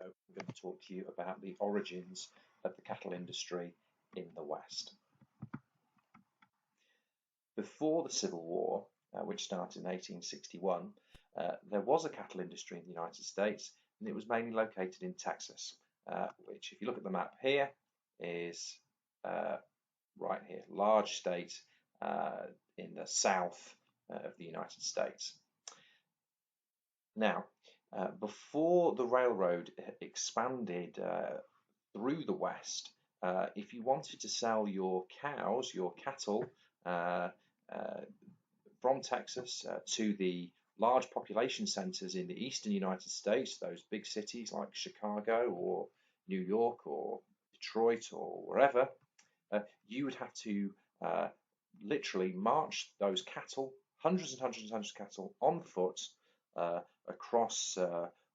I'm going to talk to you about the origins of the cattle industry in the West. Before the Civil War, which started in 1861, there was a cattle industry in the United States, and it was mainly located in Texas, which, if you look at the map here, is right here, large state in the south of the United States. Now, before the railroad expanded through the West, if you wanted to sell your cows, your cattle, from Texas to the large population centers in the eastern United States, those big cities like Chicago or New York or Detroit or wherever, you would have to literally march those cattle, hundreds and hundreds and hundreds of cattle on foot across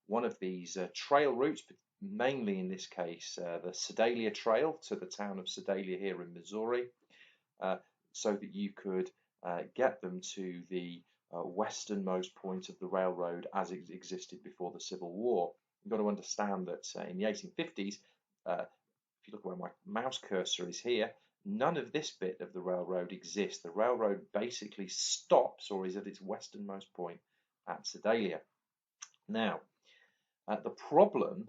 one of these trail routes, mainly in this case the Sedalia Trail to the town of Sedalia here in Missouri, so that you could get them to the westernmost point of the railroad as it existed before the Civil War. You've got to understand that in the 1850s, if you look where my mouse cursor is here, none of this bit of the railroad exists. The railroad basically stops or is at its westernmost point at Sedalia. Now, the problem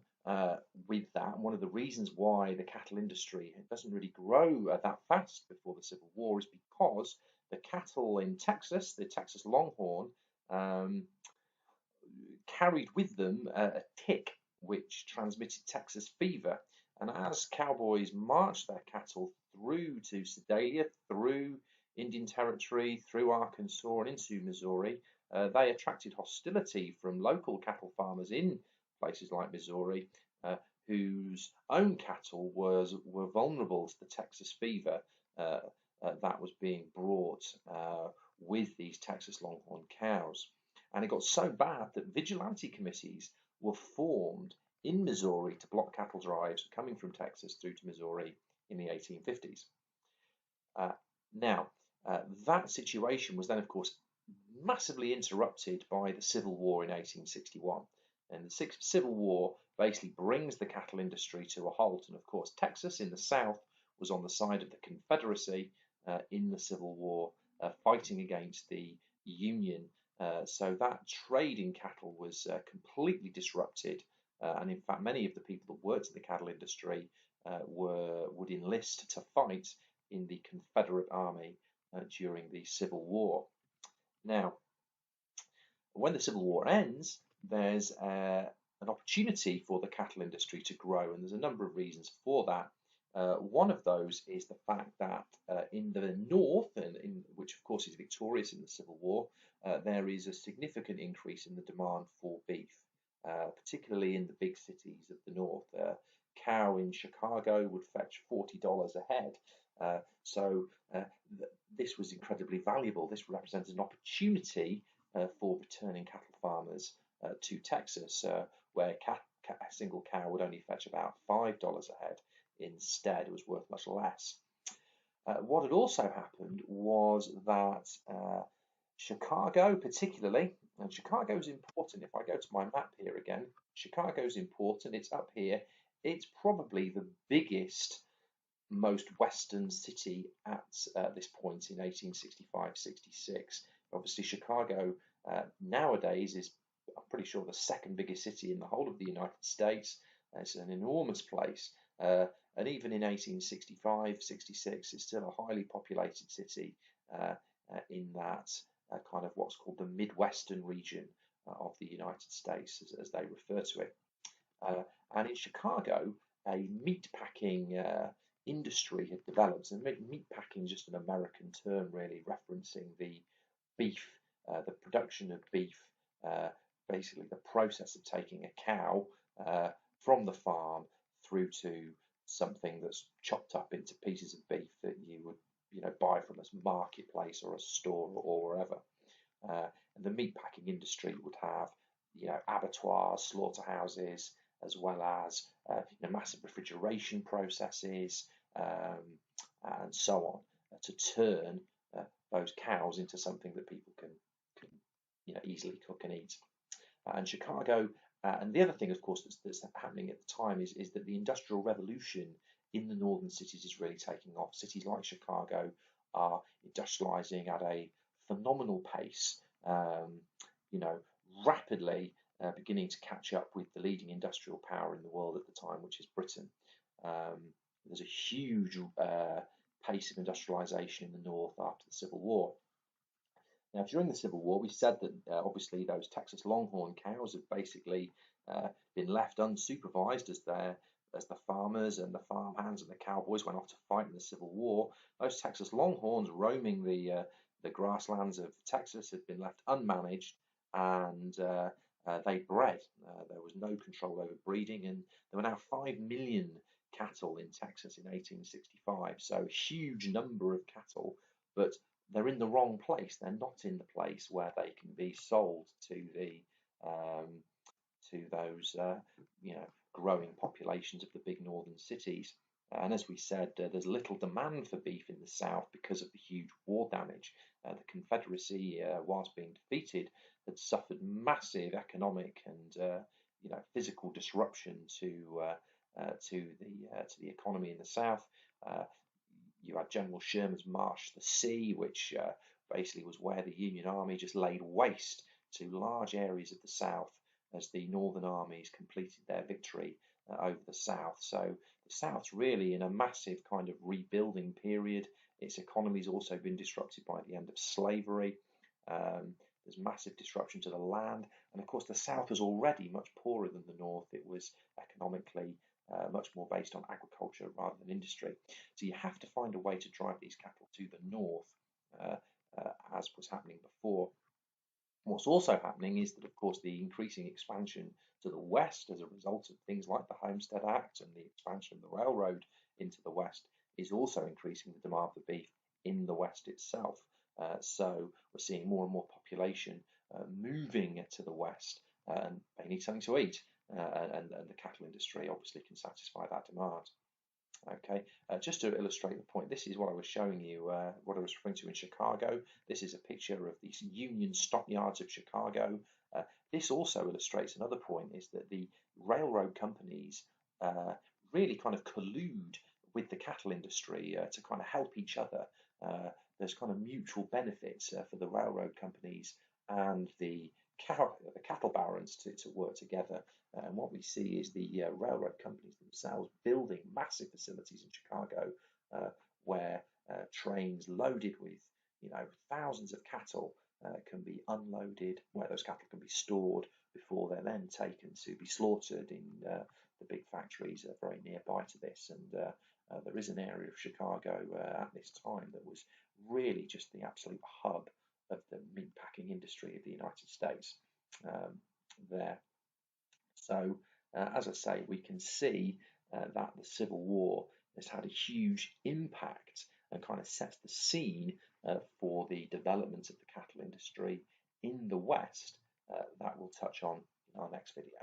with that, and one of the reasons why the cattle industry doesn't really grow that fast before the Civil War, is because the cattle in Texas, the Texas Longhorn, carried with them a tick which transmitted Texas fever. And as cowboys marched their cattle through to Sedalia, through Indian Territory, through Arkansas, and into Missouri, they attracted hostility from local cattle farmers in places like Missouri, whose own cattle were vulnerable to the Texas fever that was being brought with these Texas Longhorn cows. And it got so bad that vigilante committees were formed in Missouri to block cattle drives coming from Texas through to Missouri in the 1850s. Now, that situation was then, of course, massively interrupted by the Civil War in 1861. And the Civil War basically brings the cattle industry to a halt. And of course, Texas in the South was on the side of the Confederacy in the Civil War, fighting against the Union. So that trade in cattle was completely disrupted. And in fact, many of the people that worked in the cattle industry would enlist to fight in the Confederate Army during the Civil War. Now, when the Civil War ends, there's an opportunity for the cattle industry to grow, and there's a number of reasons for that. One of those is the fact that in the North, which of course is victorious in the Civil War, there is a significant increase in the demand for beef, particularly in the big cities of the North. A cow in Chicago would fetch $40 a head. So this was incredibly valuable. This represents an opportunity for returning cattle farmers to Texas, where a single cow would only fetch about $5 a head. Instead, it was worth much less. What had also happened was that Chicago, particularly, and Chicago is important. If I go to my map here again, Chicago is important. It's up here. It's probably the biggest, most western city at this point in 1865-66. Obviously, Chicago nowadays is, I'm pretty sure, the second biggest city in the whole of the United States. It's an enormous place. And even in 1865-66, it's still a highly populated city in that kind of what's called the Midwestern region of the United States, as they refer to it. And in Chicago, a meatpacking industry had developed. And meatpacking is just an American term, really, referencing the beef, the production of beef, basically the process of taking a cow from the farm through to something that's chopped up into pieces of beef that you would, buy from a marketplace or a store or wherever. And the meatpacking industry would have, abattoirs, slaughterhouses, as well as massive refrigeration processes and so on, to turn those cows into something that people can easily cook and eat. And Chicago And the other thing, of course, that's happening at the time is that the Industrial Revolution in the northern cities is really taking off. Cities like Chicago are industrializing at a phenomenal pace, you know, rapidly beginning to catch up with the leading industrial power in the world at the time, which is Britain. Um, there's a huge pace of industrialization in the north after the Civil War. Now, during the Civil War, we said that obviously those Texas Longhorn cows have basically been left unsupervised as the farmers and the farmhands and the cowboys went off to fight in the Civil War. Those Texas Longhorns roaming the grasslands of Texas had been left unmanaged, and they bred. There was no control over breeding, and there were now 5 million cattle in Texas in 1865. So, a huge number of cattle, but they're in the wrong place. They're not in the place where they can be sold um, to those growing populations of the big northern cities. And as we said, there's little demand for beef in the South because of the huge war damage. The Confederacy, whilst being defeated, had suffered massive economic and physical disruption to the economy in the South. Uh, you had General Sherman's March to the Sea, which basically was where the Union Army just laid waste to large areas of the South as the Northern armies completed their victory over the South. So the South's really in a massive kind of rebuilding period. Its economy's also been disrupted by the end of slavery. There's massive disruption to the land. And of course, the South was already much poorer than the North. It was economically much more based on agriculture rather than industry. So you have to find a way to drive these cattle to the north, uh, as was happening before. What's also happening is that, of course, the increasing expansion to the west as a result of things like the Homestead Act and the expansion of the railroad into the west is also increasing the demand for beef in the west itself. So we're seeing more and more population moving to the west, and they need something to eat, and the cattle industry obviously can satisfy that demand. Okay, just to illustrate the point, this is what I was showing you, what I was referring to in Chicago. This is a picture of these Union stockyards of Chicago. This also illustrates another point, is that the railroad companies really kind of collude with the cattle industry to kind of help each other. There's kind of mutual benefits for the railroad companies and the cattle barons to work together. And what we see is the railroad companies themselves building massive facilities in Chicago where trains loaded with thousands of cattle can be unloaded, where those cattle can be stored before they're then taken to be slaughtered in the big factories very nearby to this. And there is an area of Chicago at this time that was really just the absolute hub of the meat packing industry of the United States there. So, as I say, we can see that the Civil War has had a huge impact and kind of sets the scene for the development of the cattle industry in the West that we'll touch on in our next video.